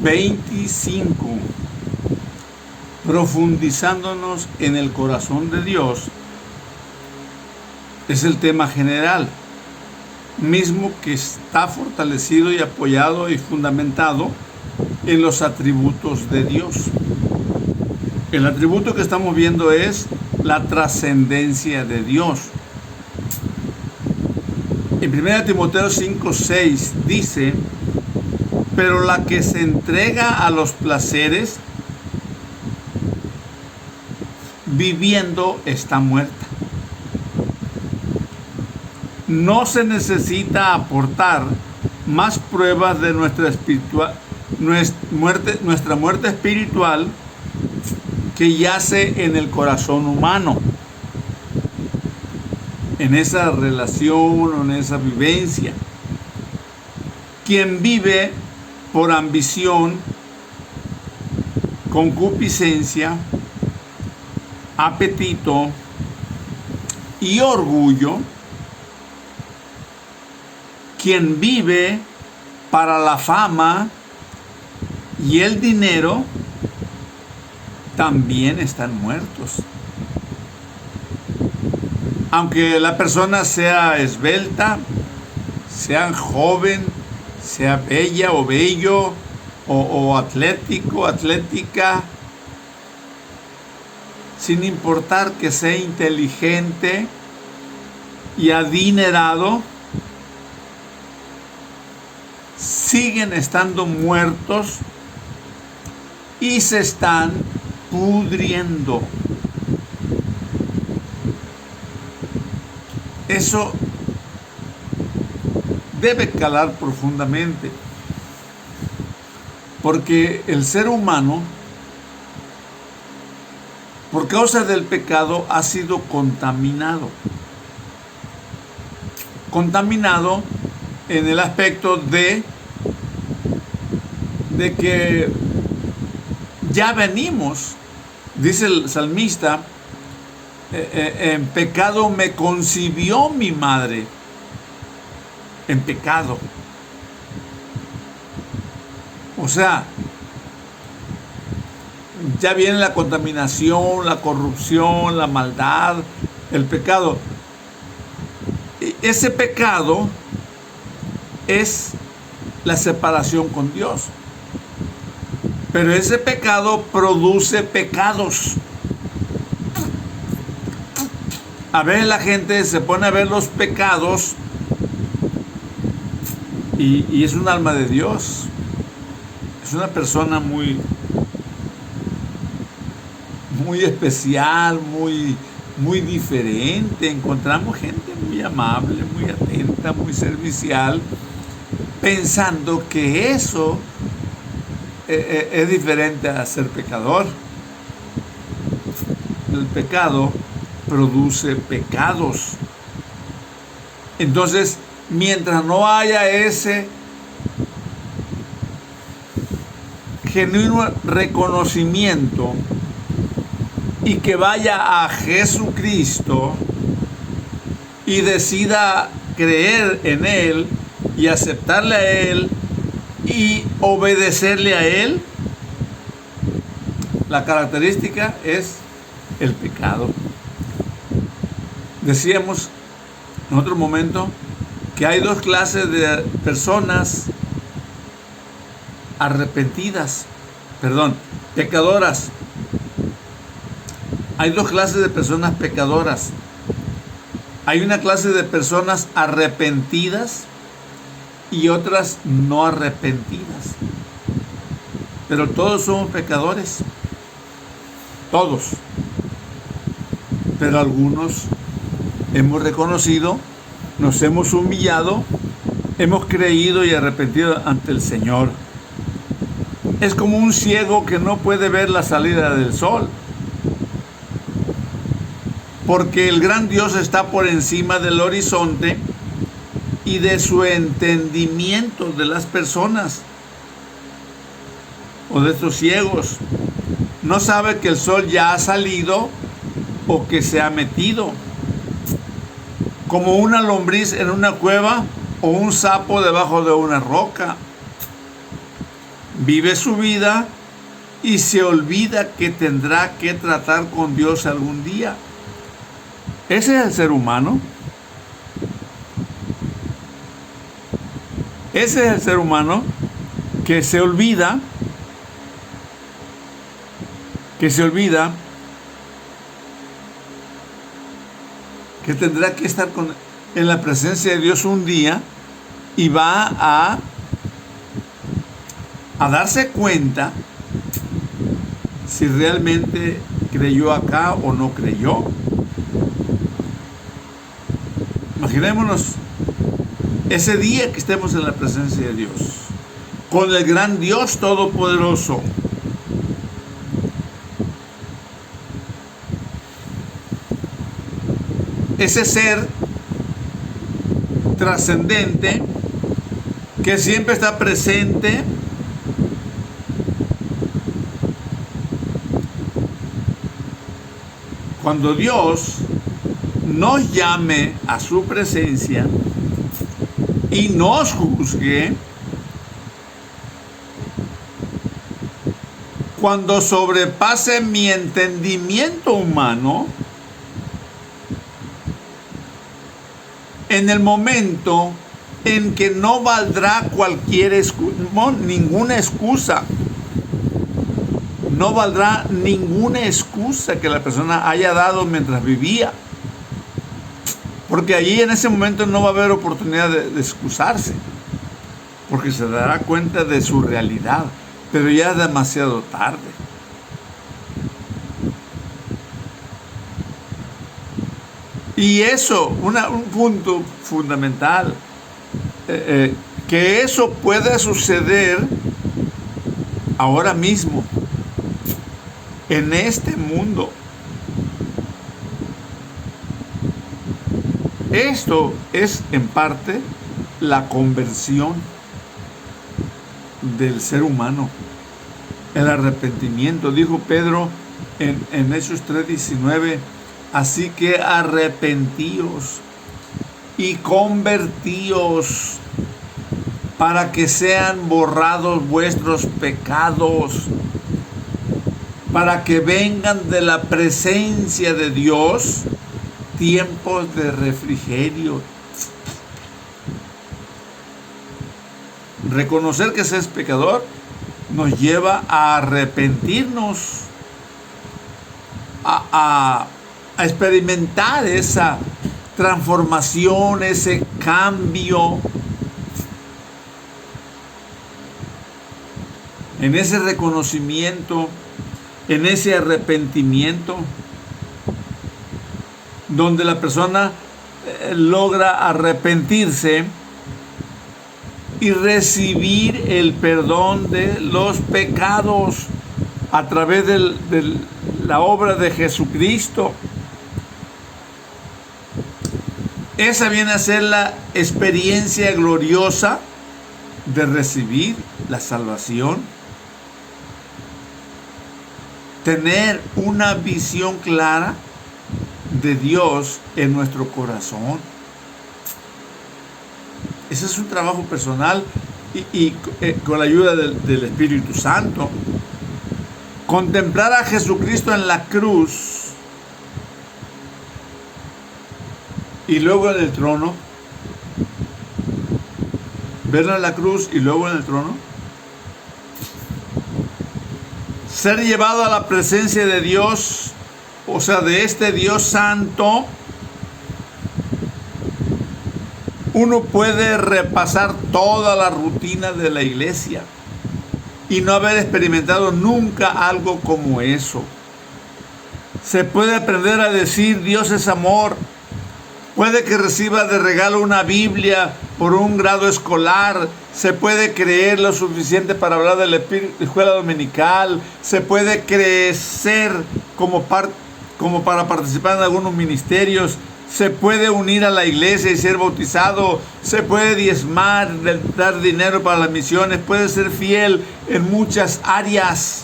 25. Profundizándonos en el corazón de Dios es el tema general, mismo que está fortalecido y apoyado y fundamentado en los atributos de Dios. El atributo que estamos viendo es la trascendencia de Dios. En 1 Timoteo 5:6 dice: pero la que se entrega a los placeres, viviendo está muerta. No se necesita aportar más pruebas de nuestra muerte espiritual que yace en el corazón humano, en esa relación o en esa vivencia. Quien vive por ambición, concupiscencia, apetito y orgullo, quien vive para la fama y el dinero, también están muertos. Aunque la persona sea esbelta, sea joven, sea bella o bello, o atlético, atlética, sin importar que sea inteligente y adinerado, siguen estando muertos y se están pudriendo. Eso debe calar profundamente, porque el ser humano, por causa del pecado, ha sido contaminado. Contaminado en el aspecto de que ya venimos, dice el salmista, en pecado me concibió mi madre. En pecado. O sea, ya viene la contaminación, la corrupción, la maldad, el pecado. Ese pecado es la separación con Dios. Pero ese pecado produce pecados. A veces la gente se pone a ver los pecados y es un alma de Dios. Es una persona muy especial, muy diferente. Encontramos gente muy amable, muy atenta, muy servicial, pensando que eso es diferente a ser pecador. El pecado produce pecados. Entonces, mientras no haya ese genuino reconocimiento y que vaya a Jesucristo y decida creer en Él y aceptarle a Él y obedecerle a Él, la característica es el pecado. Decíamos en otro momento que hay dos clases de personas pecadoras. Hay dos clases de personas pecadoras. Hay una clase de personas arrepentidas y otras no arrepentidas. Pero todos somos pecadores. Todos. Pero algunos hemos reconocido, nos hemos humillado, hemos creído y arrepentido ante el Señor. Es como un ciego que no puede ver la salida del sol, porque el gran Dios está por encima del horizonte y de su entendimiento de las personas o de estos ciegos. No sabe que el sol ya ha salido o que se ha metido, como una lombriz en una cueva o un sapo debajo de una roca. Vive su vida y se olvida que tendrá que tratar con Dios algún día. Ese es el ser humano. Ese es el ser humano que se olvida que tendrá que estar en la presencia de Dios un día y va a darse cuenta si realmente creyó acá o no creyó. Imaginémonos ese día que estemos en la presencia de Dios, con el gran Dios Todopoderoso. Ese ser trascendente que siempre está presente, cuando Dios nos llame a su presencia y nos juzgue, cuando sobrepase mi entendimiento humano, en el momento en que no valdrá ninguna excusa. No valdrá ninguna excusa que la persona haya dado mientras vivía. Porque allí en ese momento no va a haber oportunidad de excusarse. Porque se dará cuenta de su realidad. Pero ya es demasiado tarde. Y eso, un punto fundamental, que eso pueda suceder ahora mismo, en este mundo. Esto es en parte la conversión del ser humano, el arrepentimiento. Dijo Pedro en Hechos 3:19, así que arrepentíos y convertíos para que sean borrados vuestros pecados, para que vengan de la presencia de Dios tiempos de refrigerio. Reconocer que se es pecador nos lleva a arrepentirnos, a experimentar esa transformación, ese cambio. En ese reconocimiento, en ese arrepentimiento, donde la persona logra arrepentirse y recibir el perdón de los pecados a través de la obra de Jesucristo. Esa viene a ser la experiencia gloriosa de recibir la salvación. Tener una visión clara de Dios en nuestro corazón. Ese es un trabajo personal y con la ayuda del Espíritu Santo. Contemplar a Jesucristo en la cruz y luego en el trono. Verlo en la cruz y luego en el trono. Ser llevado a la presencia de Dios, o sea, de este Dios santo. Uno puede repasar toda la rutina de la iglesia y no haber experimentado nunca algo como eso. Se puede aprender a decir Dios es amor. Puede que reciba de regalo una Biblia por un grado escolar. Se puede creer lo suficiente para hablar de la escuela dominical. Se puede crecer como para participar en algunos ministerios. Se puede unir a la iglesia y ser bautizado. Se puede diezmar, dar dinero para las misiones. Puede ser fiel en muchas áreas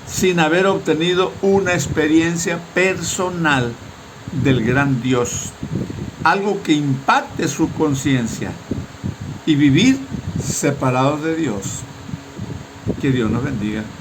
sin haber obtenido una experiencia personal del gran Dios. Algo que impacte su conciencia y vivir separados de Dios. Que Dios nos bendiga.